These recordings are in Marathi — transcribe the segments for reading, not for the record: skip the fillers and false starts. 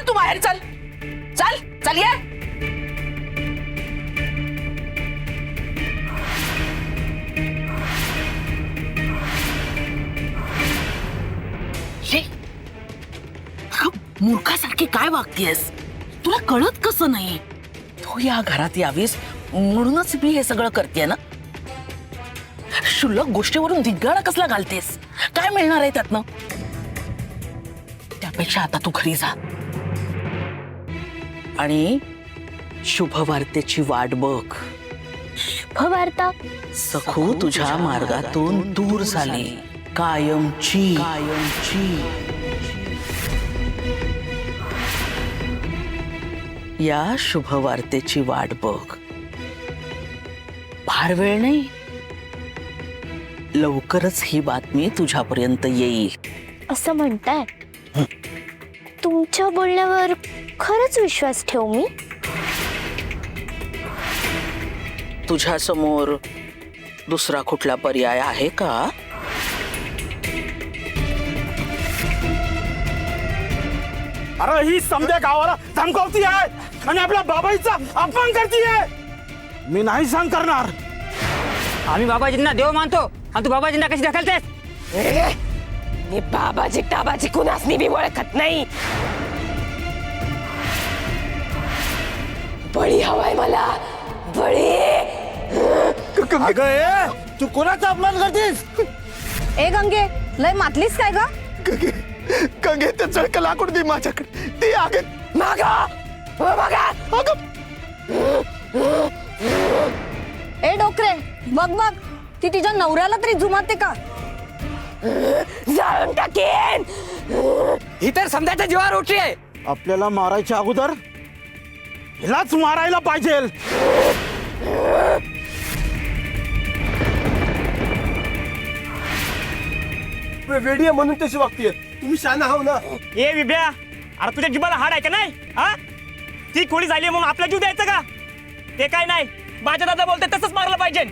तू बाहेर चल चल चल ये. मूर्खासारखी काय वागतेस? तुला कळत कसं नाही? तू या घरात यावीस म्हणूनच मी हे सगळं करते ना. शुल्लक गोष्टीवरून धिगाणा कसला घालतेस? काय मिळणार आहे त्यातनं? त्यापेक्षा आता तू घरी जा आणि शुभवार्तेची वाट बघ. शुभवार्ता? सखू तुझ्या मार्गातून दूर झाली कायमची. या शुभवार्तेची वाट बघ. फार वेळ नाही, लवकरच ही बातमी तुझ्यापर्यंत येईल. असं म्हणताय? तुमच्या बोलण्यावर खरंच विश्वास ठेवू मी? तुझ्या समोर दुसरा कुठला पर्याय आहे का? अरे ही समजा गावाला धमकावती आहे आणि आपल्या बाबाईचा अपमान करतीये. मी नाही सहन करणार. आम्ही बाबाजींना देव मानतो आणि तू बाबाजींना कशी ढकलतेस? मी बाबाजी टाबाजी कुणासनी बी ओळखत नाही. बळी हवाय मला, बळी. अगं ए, तू कोणाचा अपमान करतेस? ए गंगे, लय मातलीस काय ग? गंगे ते चळक लाकूड दे माझ्याकडे. ते आगे मागा मागा. ए डोकरे, बघ बघ, ती तिच्या नवऱ्याला तरी जुमाते का? जाळून टाकेन. ही तर समजायच्या जीवावर उठली आहे. आपल्याला मारायच्या अगोदर हिलाच मारायला पाहिजे. वेडिया म्हणून तशी वागतीये. तुम्ही शाना आहो ना. ए विभ्या, अरे तुझ्या जीवाला हाड आहे का नाही? हा, ती खोडी झाली म्हणून आपला जीव द्यायचा का? ते काय नाही, माझ्या दादा बोलते तसंच मारलं पाहिजे.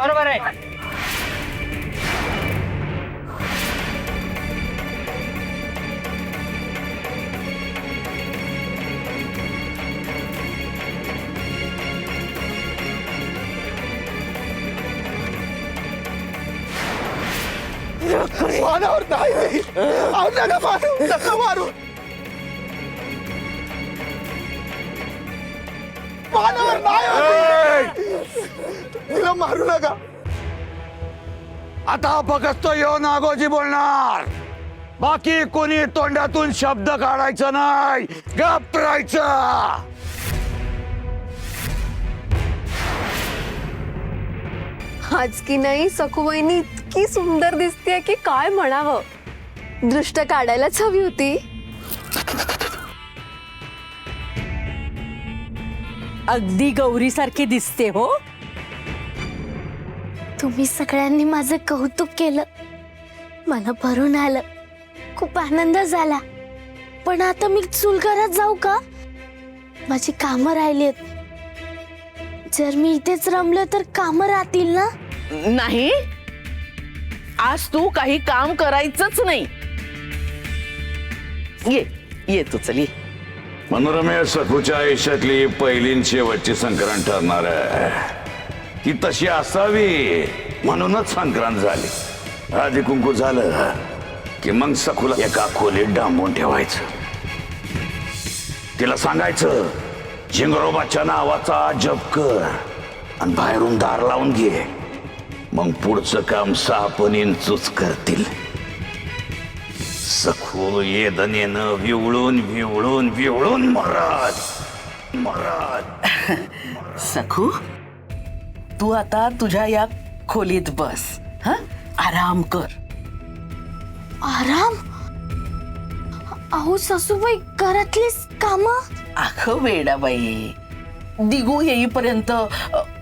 बरोबर आहे. मानावर नाही. नका मारू, नका मारू. मानावर नाही. तिला मारू नका. आता फक्त तो येऊन आगोजी बोलणार. बाकी कोणी तोंडातून शब्द काढायचा नाही. गप्प राहायचं. आज की नाही सखूबाईंनी इतकी सुंदर दिसतेय की काय म्हणावं. दृष्ट काढायलाच हवी होती. अगदी गौरी सारखी दिसते हो. तुम्ही सगळ्यांनी माझं कौतुक केलं, मला भरून आलं, खूप आनंद झाला. पण आता मी चुलघरात जाऊ का? माझी कामं राहिलीत. जर मी इथेच रमलं तर कामं राहतील ना? नाही, आज तू काही काम करायचंच नाही. ये तू चल ये. मनोरमे सखूच्या आयुष्यातली पहिली आणि शेवटची संक्रांत ठरणार आहे. ती तशी असावी म्हणूनच संक्रांत झाली. आधी कुंकू झालं की मग सखूला एका खोलीत डांबून ठेवायचं. तिला सांगायचं झिंगरोबाच्या नावाचा जप कर आणि बाहेरून दार लावून घे. मग पुढचं काम सापणींचूच करतील. सखू येदनेनं विवळून विवळून विवळून मरत. सखू, तू आता तुझ्या या खोलीत बस. हा, आराम कर. आराम? अहो सासूबाई, घरातलीच कामं. अगं वेडाबाई, दिगू येईपर्यंत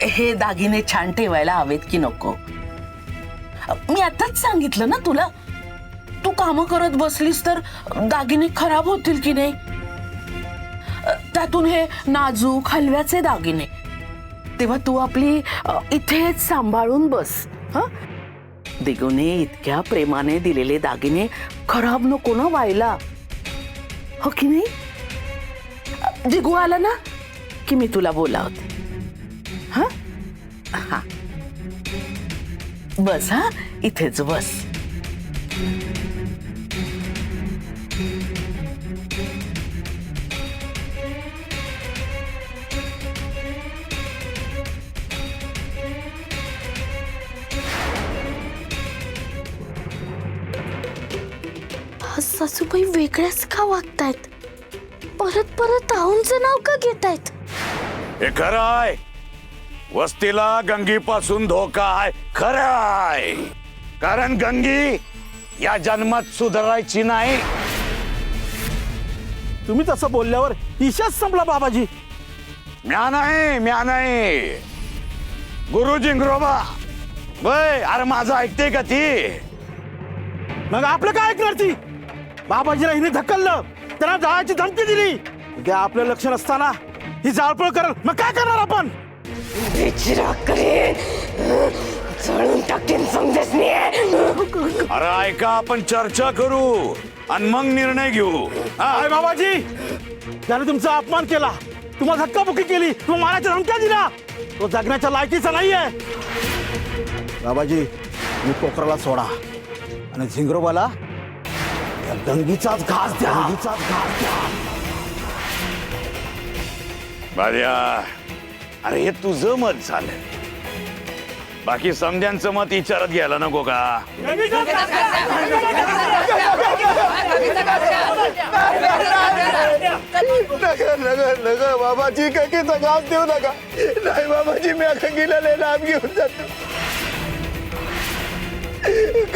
हे दागिने छान ठेवायला हवेत की नको? मी आताच सांगितलं ना तुला, तू काम करत बसलीस तर दागिने खराब होतील की नाही. त्यातून हे नाजूक हलव्याचे दागिने, तेव्हा तू आपली इथेच सांभाळून बस. हा, दिगूने इतक्या प्रेमाने दिलेले दागिने खराब नको ना व्हायला. हो की नाही? जिगू आला ना की मी तुला बोलावते. हा हा बस, हा इथेच बस. सासूबाई वेगळ्याच का वागतायत? परत परत आऊंचं नाव का घेतायत? हे खरं आहे. वस्तीला गंगीपासून धोका आहे, खरं आहे. कारण गंगी या जन्मात सुधारायची नाही. तुम्ही तसं बोलल्यावर ईशाच संपला बाबाजी. म्या नाही गुरु जिंगरोबा. वय अरे माझं ऐकते का ती? मग आपलं काय ऐकणार ती? बाबाजीला हिने धक्कललं, त्यांना जाळाची धमकी दिली. उद्या आपलं लक्ष नसताना ही जाळपोळ करल, मग काय करणार आपण? विचार करेन, जळून टाकेन समजसनी. अरे ऐका, आपण चर्चा करू आणि मग निर्णय घेऊ. काय बाबाजी, त्याने तुमचा अपमान केला, तुम्हाला धक्काबुक्की केली, तुम्हाला मारायच्या धमक्या दिल्या. तो जगण्याच्या लायकीचा नाहीये. बाबाजी, मी पोखराला सोडा आणि झिंगरोबाला त्या गंगीचाच घास द्या. बाद्या, अरे हे तुझं मत झालं, बाकी समध्यांचं मत विचारत घ्यायला नको का? नगर बाबाजी, गंगीचा घास देऊ नका. नाही बाबाजी, मी गंगीला लय लांब घेऊन जातो,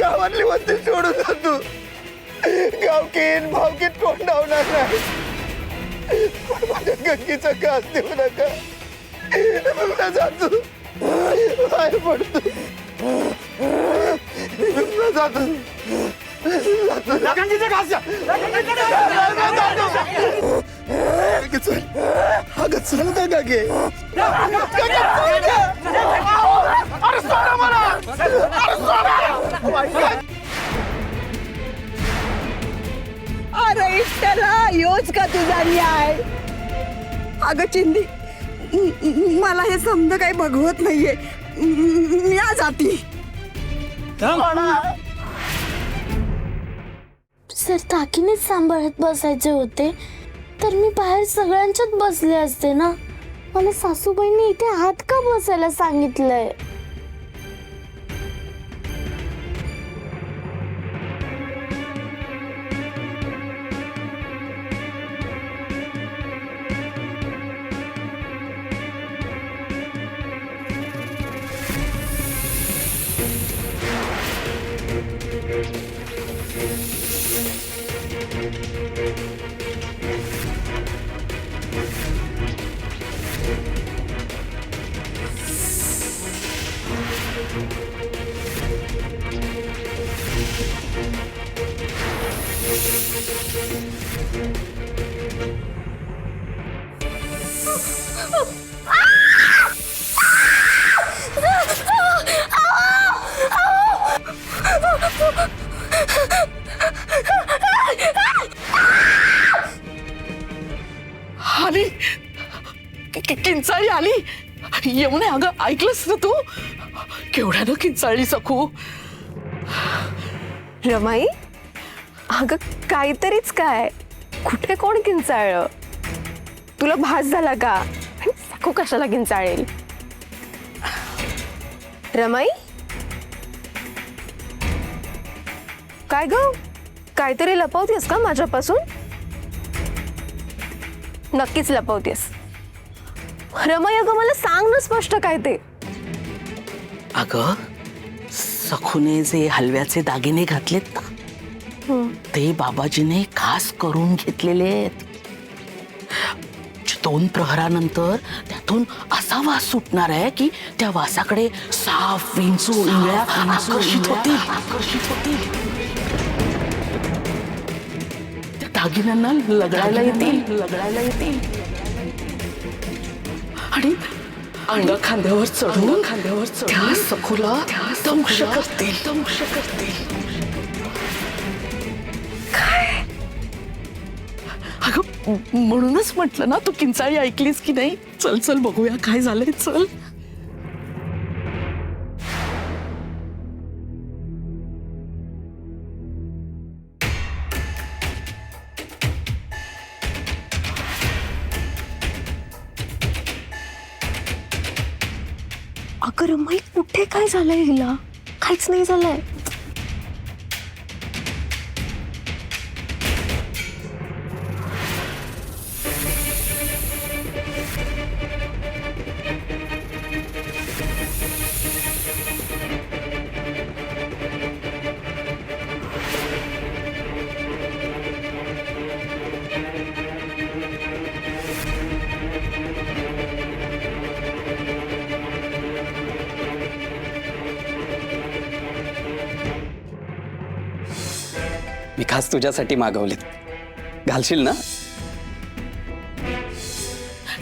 गावातली वस्ती सोडून जातो. गावकीन भावकीत तोंडावणार नाही. पण माझ्या गंगीचा घास देऊ नका. मी जातो, बाहेर पडतो, जातो. गंगीचा घास द्या. अगं चल का गागे? अरे सोडा मला, अरे सोडा. अरे इष्टला योच का तुझा न्याय? अगं चिंदी, मला हे समज काही बघवत नाहीये. मी आज जाती. जर दागिनेच सांभाळत बसायचे होते तर मी बाहेर सगळ्यांच्यात बसले असते ना. मला सासूबाईंनी इथे हात का बसायला सांगितलंय? आली किंचाळी आली. येऊन अगं, ऐकलंस ना तू? केवढ्यानं किंचाळली सखू. रमाई, अगं काहीतरीच काय, कुठे कोण किंचाळलं? तुला भास झाला का? आणि सखू कशाला किंचाळेल? रमाई, काय ग, काहीतरी लपवतेस का माझ्यापासून? नक्कीच लपवतेस. रमाई, अगं मला सांग ना स्पष्ट काय ते. अगं, सखूने जे हलव्याचे दागिने घातलेत ना, ते बाबाजीने खास करून घेतलेले आहेत. 2 प्रहरानंतर त्यातून असा वास सुटणार आहे की त्या वासाकडे साफ विंचू इंगळ्या आकर्षित होतील. त्या दागिन्यांना लगडायला येतील आणि अंग खांद्यावर चढून त्या सखूला दंश करतील. म्हणूनच म्हटलं ना, तू किंचाळी ऐकलीस की नाही. चल चल बघूया काय झालंय, चल. अगं रमाई, कुठे काय झालंय हिला? काहीच नाही झालंय. मी खास तुझ्यासाठी मागवलेत, घालशील ना?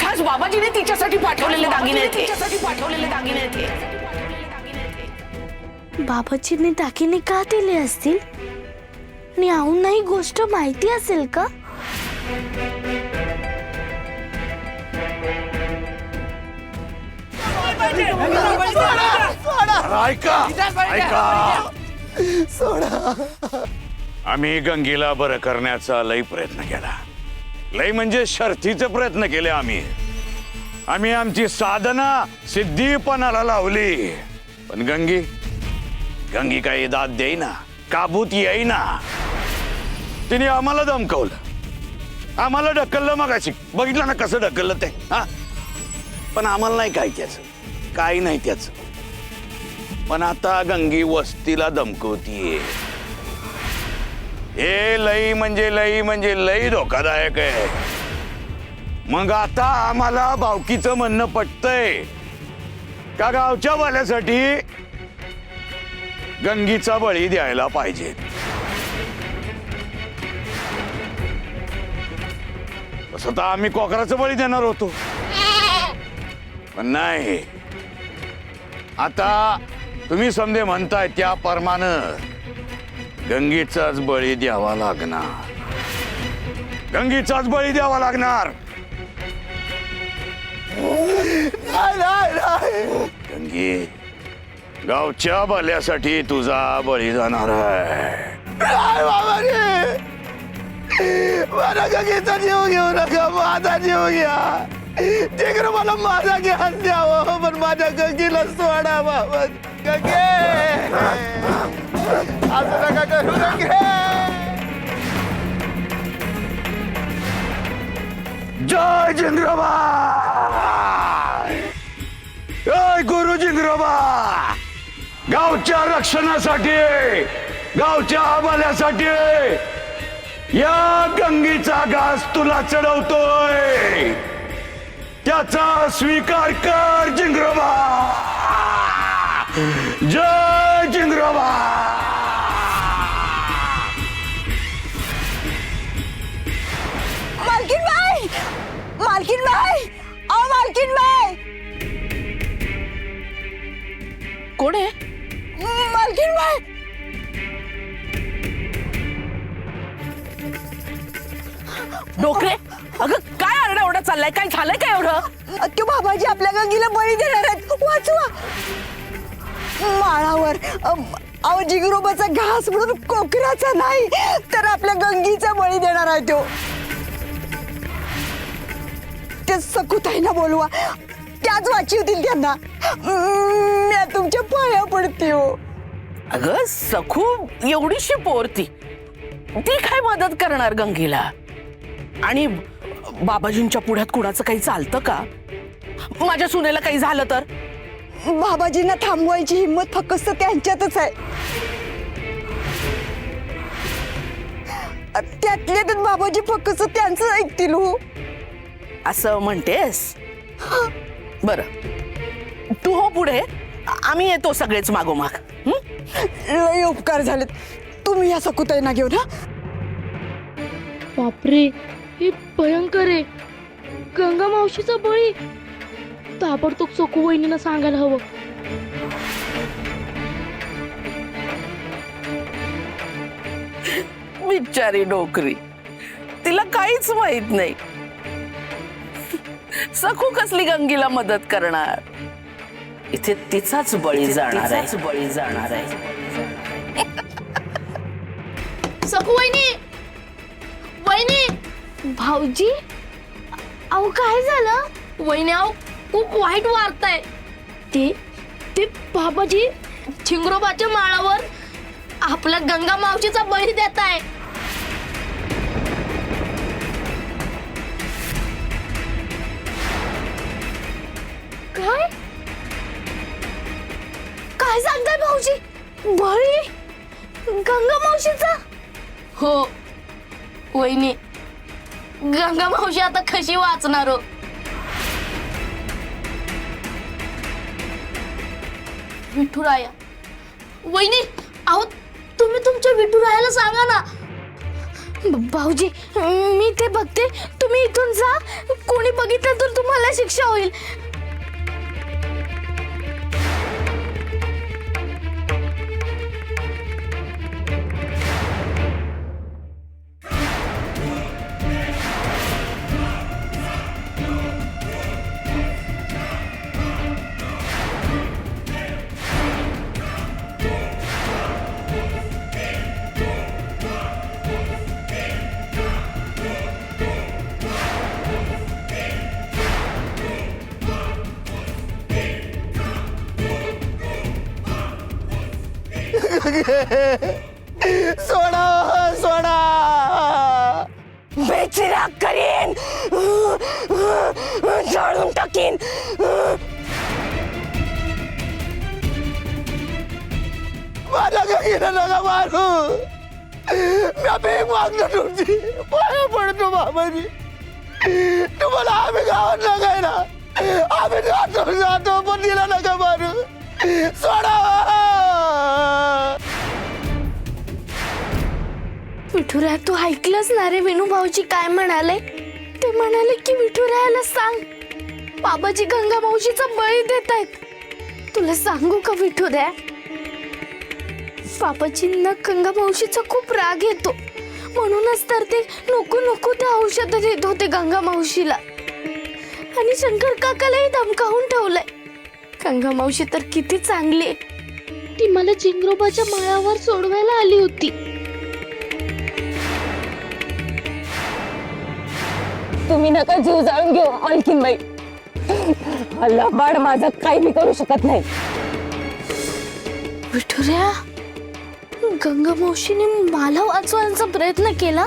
खास बाबाजीने तिच्यासाठी पाठवलेले दागिने ते. बाबाजींनी दागिने का दिले असतील? आणि आऊंना ही गोष्ट माहिती असेल का? ऐका ऐका, आम्ही गंगेला बरं करण्याचा लई प्रयत्न केला. लई म्हणजे शर्थीचे प्रयत्न केले आम्ही आमची साधना सिद्धीपणाला लावली. पण गंगी काही दाद देईना, काबूत येईना. तिने आम्हाला धमकवलं, आम्हाला ढकललं. मगाशी बघितलं ना कसं ढकललं ते. हा, पण आम्हाला नाही काय त्याचं, काही नाही त्याचं. पण आता गंगी वस्तीला धमकवतीये. हे लई म्हणजे लई धोकादायक आहे. मग आता आम्हाला भावकीचं म्हणणं पटतंय का गावच्या भल्यासाठी गंगीचा बळी द्यायला पाहिजे. तसं तर आम्ही कोकराचं बळी देणार होतो, पण नाही. आता तुम्ही समजे म्हणताय त्या प्रमाणे गंगेचाच बळी द्यावा लागणार. गंगेचाच बळी द्यावा लागणार. गंगे, गावच्या भल्यासाठी तुझा बळी जाणार आहे. मला गंगेचा जीव घेऊ नका, माझा जीव घ्या. तिकडे मला माझा ज्ञान द्यावं, पण माझ्या गंगेला सोडा बाबा. गंगे, असं नका करू गंगे. जय जिंद्रोबा, जय गुरु जिंद्रोबा. गावच्या रक्षणासाठी, गावच्या भल्यासाठी या गंगेचा घास तुला चढवतोय. त्याचा स्वीकार कर जिंद्रोबा. जय जिंद्रोबा. मालकीनबाई, कोण आहे? मालकीनबाई. डोकरे, अगं काय आरडाओरडा चाललाय? काय झालंय काय एवढं? तो बाबाजी आपल्या गंगीला बळी देणार आहेत, वाचवा. माळावर अहो जिगरोबाचा घास म्हणून कोकराचा नाही तर आपल्या गंगीचा बळी देणार आहे तो. ते सकुताईना बोलवा, त्याच वाचवतील त्यांना. मी तुमच्या पाया पडते हो. अगं सखू एवढीशी पोरती, ती काय मदत करणार गंगेला? आणि बाबाजींच्या पुढ्यात कुणाचं काही चालतं का? माझ्या सुनेला काही झालं तर? बाबाजींना थांबवायची हिंमत फक्त त्यांच्यातच आहे. त्यातल्या त्यात बाबाजी फक्त त्यांचं ऐकतील हो. असं म्हणतेस? बर, तू हो पुढे, आम्ही येतो सगळेच मागोमाग. लय उपकार झालेत, तुम्ही या सकुताईना घेऊन. हा, बापरे, हे भयंकर आहे. गंगा मावशीचा बळी. ताबडतोब सखू वहिनीनं सांगायला हवं. बिचारी डोकरी, तिला काहीच माहित नाही. सखू कसली गंगीला मदत करणार. इथे तिचाच बळी जाणार आहे. सकू वहिनी, वहिनी, भाऊजी, अहो काय झालं? वहिनी, अहो खूप वाईट वार्ता आहे. ते बाबाजी झिंगरोबाच्या माळावर आपल्या गंगा मावशीचा बळी देत आहे. काय काय सांगताय भाऊजी? बळी गंगा मावशीचा? हो वहिनी, गंगा मावशी आता कशी वाचणार हो? विठुराया, वहिनी, अहो तुम्ही तुमच्या विठुरायाला सांगा ना. भाऊजी, मी ते बघते, तुम्ही इथून जा. कोणी बघितलं तर तुम्हाला शिक्षा होईल. सोडा सोडा. बेचिराग करीन, जाळून टाकीन. माझ्या गंगीला नका मारू. मी भीक मागतो तुमची, पाया पडतो बाबाजी. तुम्हाला आम्ही गावात नकायला, आम्ही जातो पण तिला नका मारू. सोडा. विठुराया, तू ऐकलंच ना रे विनू भाऊजी काय म्हणाले? ते म्हणाले की विठुरायाला सांग, बाबाजी गंगा मावशीचा बळी देत आहेत. तुला सांगू का विठुराया, बाबाजींना गंगा मावशीचा खूप राग येतो. म्हणूनच तर ते नको नको ते औषध देत होते गंगा मावशीला. आणि शंकर काकालाही धमकावून ठेवलंय. गंगा मावशी तर किती चांगली आहे. ती मला झिंगरोबाच्या माळावर सोडवायला आली होती. तुम्ही नका जीव जाळून घेऊ आणखीन बाई. लबाड माझं काही मी करू शकत नाही. विठुऱ्या, गंगा मावशीने मला वाचवण्याचा प्रयत्न केला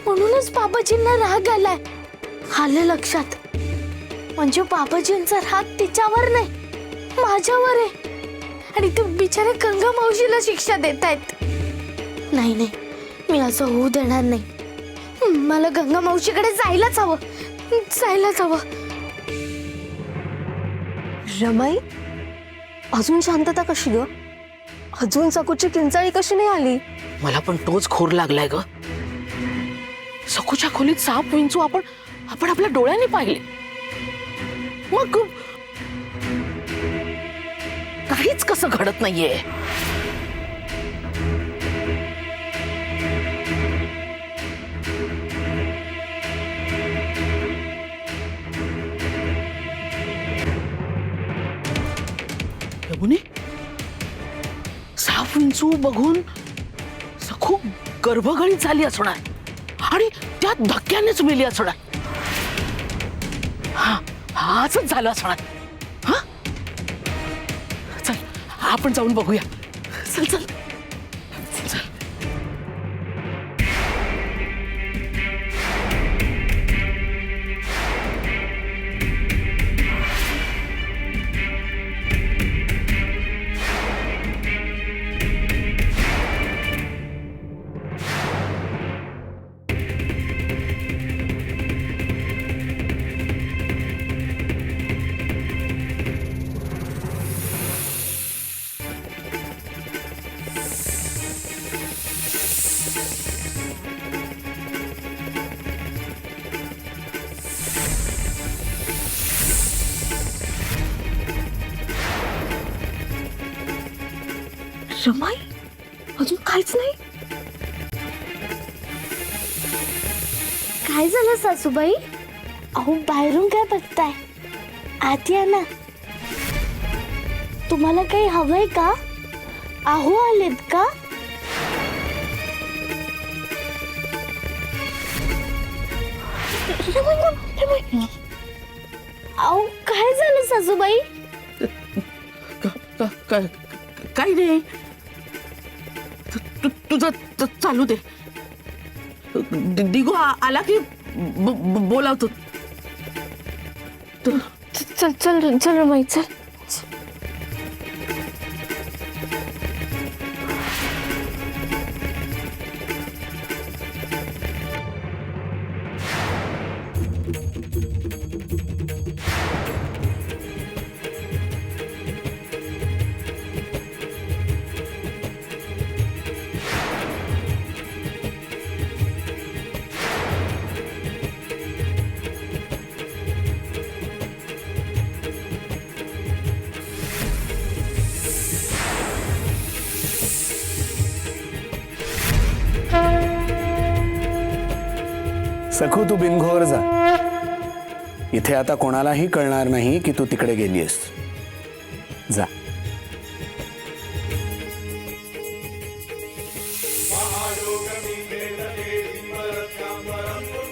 म्हणूनच बाबाजींना राग आलाय. आलं लक्षात. म्हणजे बाबाजींचा राग तिच्यावर नाही, माझ्यावर आहे. आणि ते बिचारे गंगा मावशीला शिक्षा देत आहेत. नाही नाही, मी असं होऊ देणार नाही. मला गंगा मावशीकडे जायलाच हवं. रमाई, अजून शांतता कशी ग? अजून सकूची किंचाळी कशी नाही आली? मला पण तोच खोर लागलाय ग. सखूच्या खोलीत साप विंचू आपण आपल्या डोळ्याने पाहिले, मग काहीच कसं घडत नाहीये. यमुने, साप विंचू बघून सखू गर्भगळीत झाली असणार आणि त्यात धक्क्यानेच मेली असणार. हा असंच झालं असणार. हा, चल आपण जाऊन बघूया. चल चल चल. रमाई, अजून काहीच नाही. काय झालं सासूबाई? अहो बाहेरून काय बघताय? आत या ना. तुम्हाला काही हवंय का? अहो आलेत का? अहो काय झालं सासूबाई? काही नाही. तुझं चालू दे. दिगू आला की बोलावतो. चल चल चल रमाई चल. सखू तू बिनघोर जा. इथे आता कोणालाही कळणार नाही की तू तिकडे गेलीयस. जा. महायोगमी वेदते परस्यां परं